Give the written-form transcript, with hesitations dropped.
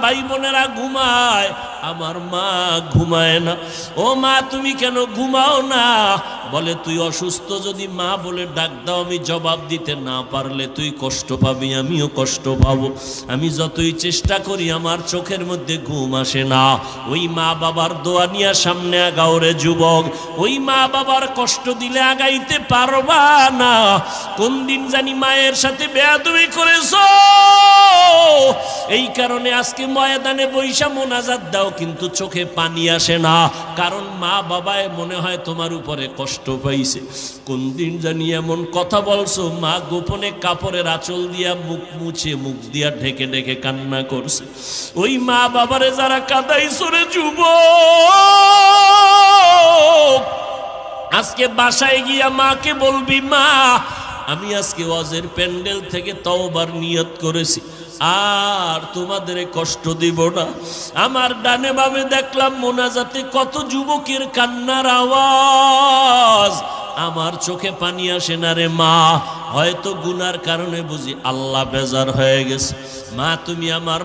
ভাই বোনেরা ঘুমায়, আমার মা ঘুমায় না। ও মা তুমি কেন ঘুমাও না? বলে তুই অসুস্থ, যদি মা বলে ডাক দাও আমি জবাব দিতে না পারলে তুই কষ্ট পাবি, আমিও কষ্ট পাবো। আমি যতই চেষ্টা করি আমার চোখের মধ্যে ঘুম আসে না। ওই মা বাবার দোয়া নিয়ে সামনে আগাও রে যুবক, ওই মা বাবার কষ্ট দিলে আগাইতে পারবা না। কোন দিন জানি মায়ের সাথে বেয়াদবি করেছো, এই কারণে আজকে ময়দানে বৈশা মোনাজাত দাও কিন্তু চোখে পানি আসে না, কারণ মা বাবায় মনে হয় তোমার উপরে কষ্ট পাইছে। কোন দিন জানি এমন কথা বলছো, মা গোপনে কাপড়ের আঁচল দিয়া মুখ মুছে, মুখ দিয়া ঢেকে ঢেকে কান্না করছে। ওই মা বাবারে যারা কাঁদাইছো রে যুবক, আজকে বাসায় গিয়া মাকে বলবি, মা আমি আজকে ওয়াজের প্যান্ডেল থেকে তওবার নিয়ত করেছি, আর তোমাদের কষ্ট দিব না। আমার ডানে বামে দেখলাম মোনাজাতে কত যুবকের কান্নার আওয়াজ, আমার চোখে পানি আসে না রে মা। হয়তো গুনার কারণে বুঝি আল্লাহ বেজার হয়ে গেছে। মা তুমি আমার